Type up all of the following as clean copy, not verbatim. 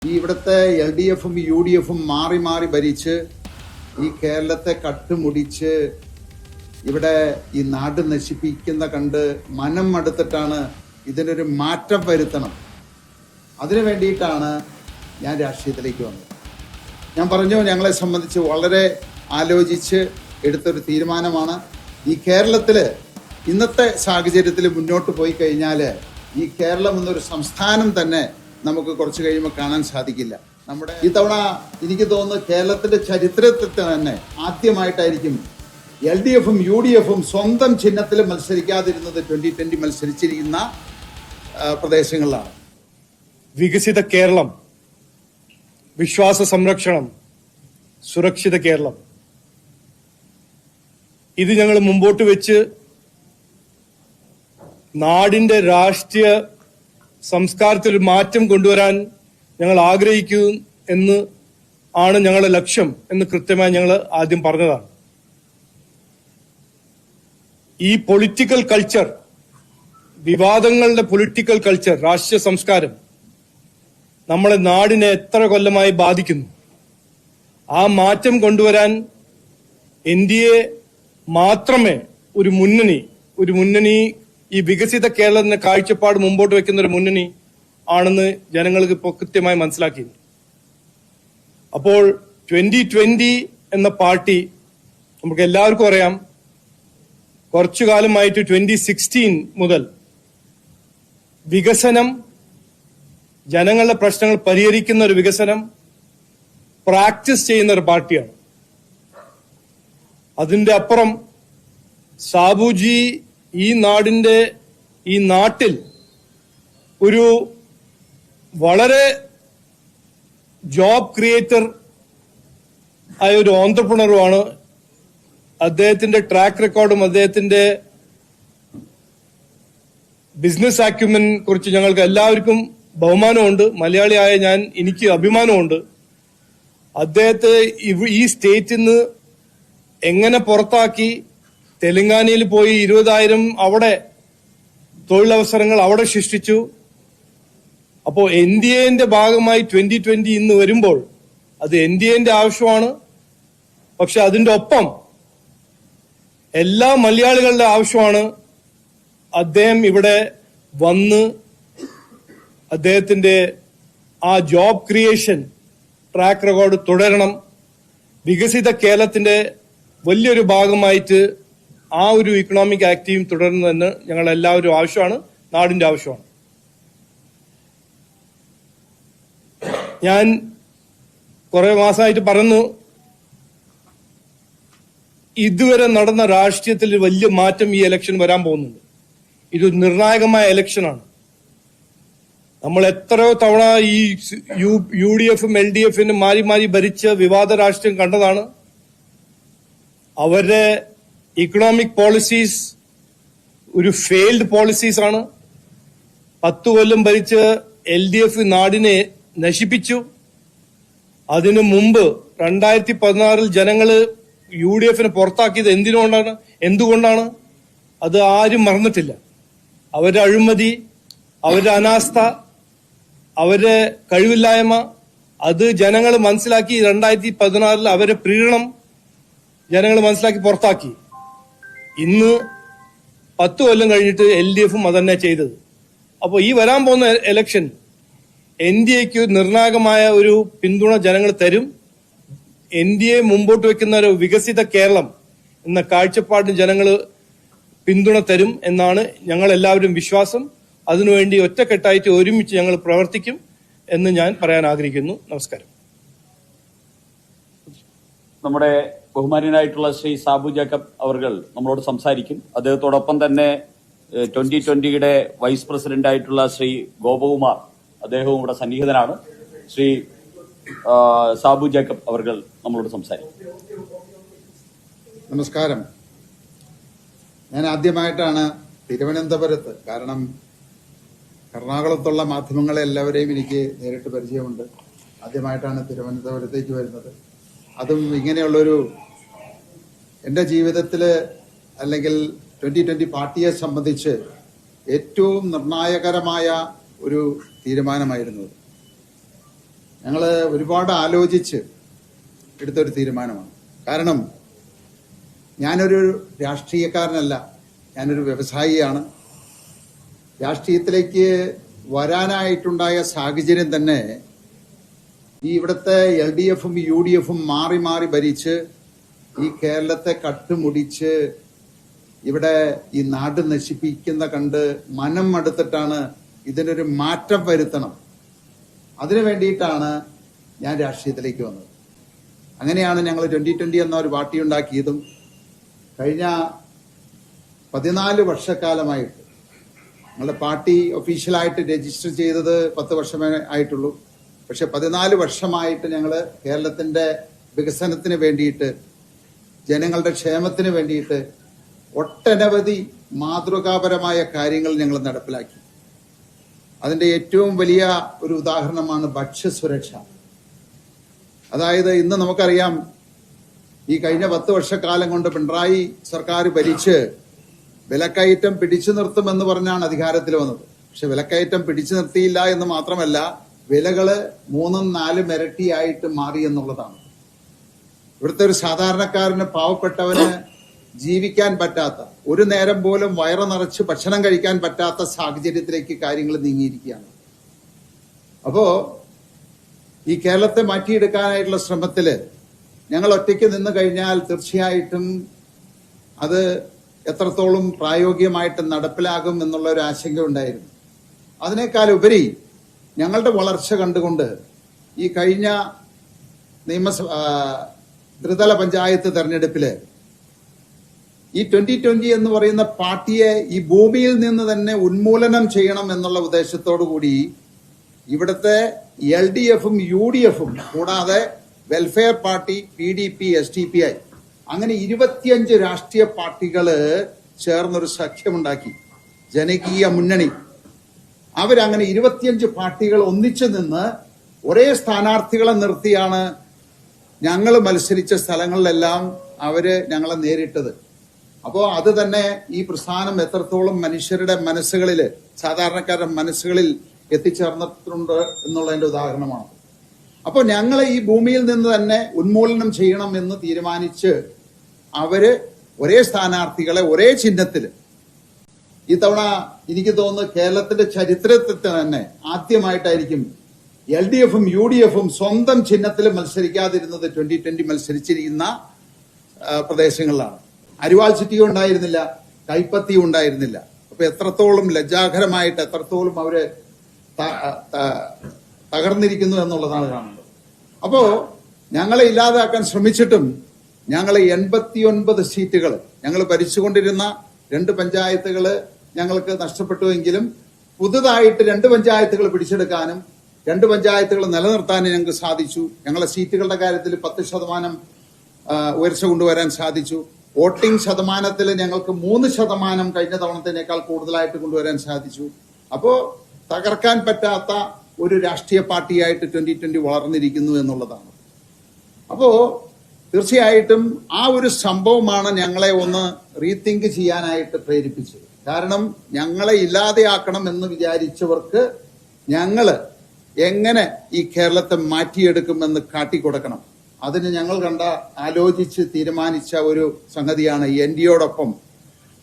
ഈ ഇവിടുത്തെ LDFും UDFും മാറി മാറി ഭരിച്ച് ഈ കേരളത്തെ കട്ടുമുടിച്ച് ഇവിടെ ഈ നാട് നശിപ്പിക്കുന്ന കണ്ട് മനം മടുത്തിട്ടാണ് ഇതിനൊരു മാറ്റം വരുത്തണം. അതിനു വേണ്ടിയിട്ടാണ് ഞാൻ രാഷ്ട്രീയത്തിലേക്ക് വന്നത്. ഞാൻ പറഞ്ഞു, ഞങ്ങളെ സംബന്ധിച്ച് വളരെ ആലോചിച്ച് എടുത്തൊരു തീരുമാനമാണ്. ഈ കേരളത്തിൽ ഇന്നത്തെ സാഹചര്യത്തിൽ മുന്നോട്ട് പോയി കഴിഞ്ഞാൽ ഈ കേരളം എന്നൊരു സംസ്ഥാനം തന്നെ നമുക്ക് കുറച്ച് കഴിയുമ്പോൾ കാണാൻ സാധിക്കില്ല. നമ്മുടെ ഈ തവണ എനിക്ക് തോന്നുന്നു കേരളത്തിന്റെ ചരിത്രത്തിൽ തന്നെ ആദ്യമായിട്ടായിരിക്കും LDFും UDFും സ്വന്തം ചിഹ്നത്തിൽ മത്സരിക്കാതിരുന്നത് 2020 മത്സരിച്ചിരിക്കുന്ന പ്രദേശങ്ങളിലാണ്. വികസിത കേരളം, വിശ്വാസ സംരക്ഷണം, സുരക്ഷിത കേരളം, ഇത് ഞങ്ങൾ മുമ്പോട്ട് വെച്ച് നാടിന്റെ രാഷ്ട്രീയ സംസ്കാരത്തിൽ ഒരു മാറ്റം കൊണ്ടുവരാൻ ഞങ്ങൾ ആഗ്രഹിക്കുന്നു എന്ന് ആണ് ഞങ്ങളുടെ ലക്ഷ്യം എന്ന് കൃത്യമായി ഞങ്ങൾ ആദ്യം പറഞ്ഞതാണ്. ഈ പൊളിറ്റിക്കൽ കൾച്ചർ, വിവാദങ്ങളുടെ പൊളിറ്റിക്കൽ കൾച്ചർ, രാഷ്ട്രീയ സംസ്കാരം നമ്മളെ നാടിനെ എത്ര കൊല്ലമായി ബാധിക്കുന്നു. ആ മാറ്റം കൊണ്ടുവരാൻ NDA മാത്രമേ ഒരു മുന്നണി ഈ വികസിത കേരളത്തിന്റെ കാഴ്ചപ്പാട് മുമ്പോട്ട് വെക്കുന്ന ഒരു മുന്നണി ആണെന്ന് ജനങ്ങൾക്ക് ഇപ്പോൾ കൃത്യമായി മനസ്സിലാക്കി. അപ്പോൾ 2020 എന്ന പാർട്ടി നമുക്ക് എല്ലാവർക്കും അറിയാം, കുറച്ചു കാലമായിട്ട് 2016 മുതൽ വികസനം, ജനങ്ങളുടെ പ്രശ്നങ്ങൾ പരിഹരിക്കുന്ന ഒരു വികസനം പ്രാക്ടീസ് ചെയ്യുന്ന ഒരു പാർട്ടിയാണ്. അതിന്റെ അപ്പുറം സാബുജി ഈ നാട്ടിൽ ഒരു വളരെ ജോബ് ക്രിയേറ്റർ ആയ ഒരു ഓentreപ്രണറുമാണ്. അദ്ദേഹത്തിന്റെ ട്രാക്ക് റെക്കോർഡും അദ്ദേഹത്തിന്റെ ബിസിനസ് ആക്യുമെൻ കുറിച്ച് ഞങ്ങൾക്ക് എല്ലാവർക്കും ബഹുമാനമുണ്ട്. മലയാളിയായ എനിക്ക് അഭിമാനമുണ്ട്. അദ്ദേഹത്തെ ഈ സ്റ്റേറ്റിൽ നിന്ന് എങ്ങനെ പുറത്താക്കി തെലങ്കാനയിൽ പോയി 20,000 അവിടെ തൊഴിലവസരങ്ങൾ അവിടെ സൃഷ്ടിച്ചു. അപ്പോൾ NDAന്റെ ഭാഗമായി 2020 ഇന്ന് വരുമ്പോൾ അത് NDAന്റെ ആവശ്യമാണ്. പക്ഷെ അതിന്റെ ഒപ്പം എല്ലാ മലയാളികളുടെ ആവശ്യമാണ് അദ്ദേഹം ഇവിടെ വന്ന് അദ്ദേഹത്തിന്റെ ആ ജോബ് ക്രിയേഷൻ ട്രാക്ക് റെക്കോർഡ് തുടരണം. വികസിത കേരളത്തിന്റെ വലിയൊരു ഭാഗമായിട്ട് ആ ഒരു ഇക്കണോമിക് ആക്ടിവിറ്റി തുടരുന്നതെന്ന് ഞങ്ങൾ എല്ലാവരും ആവശ്യമാണ്, നാടിന്റെ ആവശ്യമാണ്. ഞാൻ കുറെ മാസമായിട്ട് പറഞ്ഞു, ഇതുവരെ നടന്ന രാഷ്ട്രീയത്തിൽ വലിയ മാറ്റം ഈ ഇലക്ഷൻ വരാൻ പോകുന്നുണ്ട്. ഇത് നിർണായകമായ ഇലക്ഷനാണ്. നമ്മൾ എത്രയോ തവണ ഈ UDFും LDFിനും മാറി മാറി ഭരിച്ച വിവാദ രാഷ്ട്രീയം കണ്ടതാണ്. അവരുടെ ഇക്കണോമിക് പോളിസീസ് ഒരു ഫെയിൽഡ് പോളിസീസ് ആണ്. 10 കൊല്ലം ഭരിച്ച് LDF നാടിനെ നശിപ്പിച്ചു. അതിനു മുമ്പ് 2016 ജനങ്ങള് UDFിനെ പുറത്താക്കിയത് എന്തുകൊണ്ടാണ് അത് ആരും മറന്നിട്ടില്ല. അവരുടെ അഴിമതി, അവരുടെ അനാസ്ഥ, അവരുടെ കഴിവില്ലായ്മ, അത് ജനങ്ങൾ മനസ്സിലാക്കി. 2016 അവരെ പ്രീണനം ജനങ്ങൾ മനസ്സിലാക്കി പുറത്താക്കി. ഇന്ന് 10 കൊല്ലം കഴിഞ്ഞിട്ട് LDFും അതന്നെ ചെയ്തത്. അപ്പോൾ ഈ വരാൻ പോകുന്ന ഇലക്ഷൻ NDAക്ക് നിർണായകമായ ഒരു പിന്തുണ ജനങ്ങൾ തരും. NDA മുമ്പോട്ട് വെക്കുന്ന ഒരു വികസിത കേരളം എന്ന കാഴ്ചപ്പാടിന് ജനങ്ങൾ പിന്തുണ തരും എന്നാണ് ഞങ്ങൾ എല്ലാവരും വിശ്വാസം. അതിനുവേണ്ടി ഒറ്റക്കെട്ടായിട്ട് ഒരുമിച്ച് ഞങ്ങൾ പ്രവർത്തിക്കും എന്ന് ഞാൻ പറയാൻ ആഗ്രഹിക്കുന്നു. നമസ്കാരം. നമ്മുടെ ബഹുമാന്യനായിട്ടുള്ള ശ്രീ സാബു ജേക്കബ് അവർകൾ നമ്മളോട് സംസാരിക്കും. അദ്ദേഹത്തോടൊപ്പം തന്നെ 2020 വൈസ് പ്രസിഡന്റ് ആയിട്ടുള്ള ശ്രീ ഗോപകുമാർ, അദ്ദേഹവും ഇവിടെ സന്നിഹിതനാണ്. ശ്രീ സാബു ജേക്കബ് അവർകൾ നമ്മളോട് സംസാരിക്കും. നമസ്കാരം. ഞാൻ ആദ്യമായിട്ടാണ് തിരുവനന്തപുരത്ത്, കാരണം എറണാകുളത്തുള്ള മാധ്യമങ്ങളെ എല്ലാവരെയും എനിക്ക് നേരിട്ട് പരിചയമുണ്ട്. ആദ്യമായിട്ടാണ് തിരുവനന്തപുരത്തേക്ക് വരുന്നത്. അതും ഇങ്ങനെയുള്ളൊരു എൻ്റെ ജീവിതത്തിൽ അല്ലെങ്കിൽ 2020 പാർട്ടിയെ സംബന്ധിച്ച് ഏറ്റവും നിർണായകരമായ ഒരു തീരുമാനമായിരുന്നു. ഞങ്ങൾ ഒരുപാട് ആലോചിച്ച് എടുത്തൊരു തീരുമാനമാണ്. കാരണം ഞാനൊരു രാഷ്ട്രീയക്കാരനല്ല, ഞാനൊരു വ്യവസായിയാണ്. രാഷ്ട്രീയത്തിലേക്ക് വരാനായിട്ടുണ്ടായ സാഹചര്യം തന്നെ ഈ ഇവിടുത്തെ LDFും UDFും മാറി മാറി ഭരിച്ച് ഈ കേരളത്തെ കട്ടുമുടിച്ച് ഇവിടെ ഈ നാട് നശിപ്പിക്കുന്ന കണ്ട് മനം മടുത്തിട്ടാണ് ഇതിനൊരു മാറ്റം വരുത്തണം. അതിനു വേണ്ടിയിട്ടാണ് ഞാൻ രാഷ്ട്രീയത്തിലേക്ക് വന്നത്. അങ്ങനെയാണ് ഞങ്ങൾ 2020 എന്ന ഒരു പാർട്ടി ഉണ്ടാക്കിയതും കഴിഞ്ഞ 14 വർഷക്കാലമായിട്ട് ഞങ്ങളുടെ പാർട്ടി ഒഫീഷ്യലായിട്ട് രജിസ്റ്റർ ചെയ്തത് 10 വർഷമേ ആയിട്ടുള്ളൂ. പക്ഷെ 14 വർഷമായിട്ട് ഞങ്ങൾ കേരളത്തിന്റെ വികസനത്തിന് വേണ്ടിയിട്ട്, ജനങ്ങളുടെ ക്ഷേമത്തിന് വേണ്ടിയിട്ട് ഒട്ടനവധി മാതൃകാപരമായ കാര്യങ്ങൾ ഞങ്ങൾ നടപ്പിലാക്കി. അതിന്റെ ഏറ്റവും വലിയ ഒരു ഉദാഹരണമാണ് ഭക്ഷ്യസുരക്ഷ. അതായത് ഇന്ന് നമുക്കറിയാം, ഈ കഴിഞ്ഞ 10 വർഷക്കാലം കൊണ്ട് പിണറായി സർക്കാർ ഭരിച്ച് വിലക്കയറ്റം പിടിച്ചു നിർത്തുമെന്ന് പറഞ്ഞാണ് അധികാരത്തിൽ വന്നത്. പക്ഷെ വിലക്കയറ്റം പിടിച്ചു നിർത്തിയില്ല എന്ന് മാത്രമല്ല, വിലകള് 3-4 ഇരട്ടിയായിട്ട് മാറി എന്നുള്ളതാണ്. ഇവിടുത്തെ ഒരു സാധാരണക്കാരന്, പാവപ്പെട്ടവന് ജീവിക്കാൻ പറ്റാത്ത, ഒരു നേരം പോലും വയറ് നിറച്ച് ഭക്ഷണം കഴിക്കാൻ പറ്റാത്ത സാഹചര്യത്തിലേക്ക് കാര്യങ്ങൾ നീങ്ങിയിരിക്കുകയാണ്. അപ്പോ ഈ കേരളത്തെ മാറ്റിയെടുക്കാനായിട്ടുള്ള ശ്രമത്തില് ഞങ്ങൾ ഒറ്റയ്ക്ക് നിന്ന് കഴിഞ്ഞാൽ തീർച്ചയായിട്ടും അത് എത്രത്തോളം പ്രായോഗികമായിട്ട് നടപ്പിലാകും എന്നുള്ള ഒരു ആശങ്ക ഉണ്ടായിരുന്നു. അതിനേക്കാൾ ഉപരി ഞങ്ങളുടെ വളർച്ച കണ്ടുകൊണ്ട് ഈ കഴിഞ്ഞ ത്രിതല പഞ്ചായത്ത് തെരഞ്ഞെടുപ്പില് ഈ 2020 എന്ന് പറയുന്ന പാർട്ടിയെ ഈ ഭൂമിയിൽ നിന്ന് തന്നെ ഉന്മൂലനം ചെയ്യണം എന്നുള്ള ഉദ്ദേശത്തോടു കൂടി ഇവിടുത്തെ LDFും UDFും കൂടാതെ വെൽഫെയർ പാർട്ടി, PDP, SDPI അങ്ങനെ 25 രാഷ്ട്രീയ പാർട്ടികള് ചേർന്നൊരു സഖ്യമുണ്ടാക്കി, ജനകീയ മുന്നണി. അവരങ്ങനെ 25 പാർട്ടികൾ ഒന്നിച്ചു നിന്ന് ഒരേ സ്ഥാനാർത്ഥികളെ നിർത്തിയാണ് ഞങ്ങൾ മത്സരിച്ച സ്ഥലങ്ങളിലെല്ലാം അവര് ഞങ്ങളെ നേരിട്ടത്. അപ്പോ അത് തന്നെ ഈ പ്രസ്ഥാനം എത്രത്തോളം മനുഷ്യരുടെ മനസ്സുകളില്, സാധാരണക്കാരുടെ മനസ്സുകളിൽ എത്തിച്ചേർന്നിട്ടുണ്ട് എന്നുള്ളതിന്റെ ഉദാഹരണമാണ്. അപ്പോൾ ഞങ്ങളെ ഈ ഭൂമിയിൽ നിന്ന് തന്നെ ഉന്മൂലനം ചെയ്യണം എന്ന് തീരുമാനിച്ച് അവര് ഒരേ സ്ഥാനാർത്ഥികളെ ഒരേ ചിഹ്നത്തില്, ഇത്തവണ എനിക്ക് തോന്നുന്നു കേരളത്തിന്റെ ചരിത്രത്തിൽ തന്നെ ആദ്യമായിട്ടായിരിക്കും LDFും UDFും സ്വന്തം ചിഹ്നത്തിൽ മത്സരിക്കാതിരുന്നത് 2020 മത്സരിച്ചിരിക്കുന്ന പ്രദേശങ്ങളിലാണ്. അരിവാൾ ചുറ്റിയും ഉണ്ടായിരുന്നില്ല, കൈപ്പത്തിയും ഉണ്ടായിരുന്നില്ല. അപ്പൊ എത്രത്തോളം ലജ്ജാകരമായിട്ട്, എത്രത്തോളം അവര് തകർന്നിരിക്കുന്നു എന്നുള്ളതാണ് കാണുന്നത്. അപ്പോ ഞങ്ങളെ ഇല്ലാതാക്കാൻ ശ്രമിച്ചിട്ടും ഞങ്ങളെ 89 സീറ്റുകൾ, ഞങ്ങൾ ഭരിച്ചുകൊണ്ടിരുന്ന 2 പഞ്ചായത്തുകൾ ഞങ്ങൾക്ക് നഷ്ടപ്പെട്ടുവെങ്കിലും പുതുതായിട്ട് 2 പഞ്ചായത്തുകൾ പിടിച്ചെടുക്കാനും 2 പഞ്ചായത്തുകൾ നിലനിർത്താനും ഞങ്ങൾക്ക് സാധിച്ചു. ഞങ്ങളെ സീറ്റുകളുടെ കാര്യത്തിൽ 10% ഉയർച്ച കൊണ്ടുവരാൻ സാധിച്ചു. വോട്ടിംഗ് ശതമാനത്തിൽ ഞങ്ങൾക്ക് 3% കഴിഞ്ഞ തവണത്തേനേക്കാൾ കൂടുതലായിട്ട് കൊണ്ടുവരാൻ സാധിച്ചു. അപ്പോ തകർക്കാൻ പറ്റാത്ത ഒരു രാഷ്ട്രീയ പാർട്ടിയായിട്ട് 2020 വളർന്നിരിക്കുന്നു എന്നുള്ളതാണ്. അപ്പോ തീർച്ചയായിട്ടും ആ ഒരു സംഭവമാണ് ഞങ്ങളെ ഒന്ന് റീതിങ്ക് ചെയ്യാനായിട്ട് പ്രേരിപ്പിച്ചത്. കാരണം ഞങ്ങളെ ഇല്ലാതെയാക്കണം എന്ന് വിചാരിച്ചവർക്ക് ഞങ്ങള് എങ്ങനെ ഈ കേരളത്തെ മാറ്റിയെടുക്കുമെന്ന് കാട്ടിക്കൊടുക്കണം. അതിന് ഞങ്ങൾ ആലോചിച്ച് തീരുമാനിച്ച ഒരു സംഗതിയാണ് NDAയോടൊപ്പം,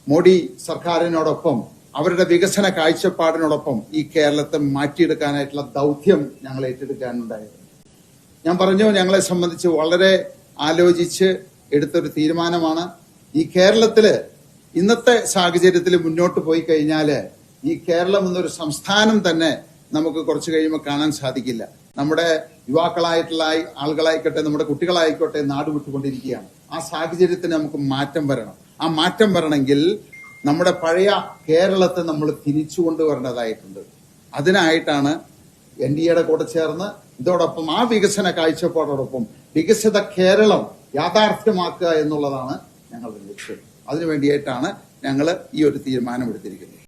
മോഡി സർക്കാരിനോടൊപ്പം, അവരുടെ വികസന കാഴ്ചപ്പാടിനോടൊപ്പം ഈ കേരളത്തെ മാറ്റിയെടുക്കാനായിട്ടുള്ള ദൗത്യം ഞങ്ങൾ ഏറ്റെടുക്കാനുണ്ടായത്. ഞാൻ പറഞ്ഞു, ഞങ്ങളെ സംബന്ധിച്ച് വളരെ ആലോചിച്ച് എടുത്തൊരു തീരുമാനമാണ്. ഈ കേരളത്തില് ഇന്നത്തെ സാഹചര്യത്തിൽ മുന്നോട്ട് പോയി കഴിഞ്ഞാല് ഈ കേരളം എന്നൊരു സംസ്ഥാനം തന്നെ നമുക്ക് കുറച്ച് കഴിയുമ്പോൾ കാണാൻ സാധിക്കില്ല. നമ്മുടെ യുവാക്കളായിട്ടുള്ള ആളുകളായിക്കോട്ടെ, നമ്മുടെ കുട്ടികളായിക്കോട്ടെ നാട് വിട്ടുകൊണ്ടിരിക്കുകയാണ്. ആ സാഹചര്യത്തിന് നമുക്ക് മാറ്റം വരണം. ആ മാറ്റം വരണമെങ്കിൽ നമ്മുടെ പഴയ കേരളത്തെ നമ്മൾ തിരിച്ചു കൊണ്ടുവരേണ്ടതായിട്ടുണ്ട്. അതിനായിട്ടാണ് NDAയുടെ കൂടെ ചേർന്ന് ഇതോടൊപ്പം ആ വികസന കാഴ്ചപ്പാടോടൊപ്പം വികസിത കേരളം യാഥാർത്ഥ്യമാക്കുക എന്നുള്ളതാണ് ഞങ്ങളുടെ ലക്ഷ്യം. അതിനുവേണ്ടിയിട്ടാണ് ഞങ്ങൾ ഈ ഒരു തീരുമാനമെടുത്തിരിക്കുന്നത്.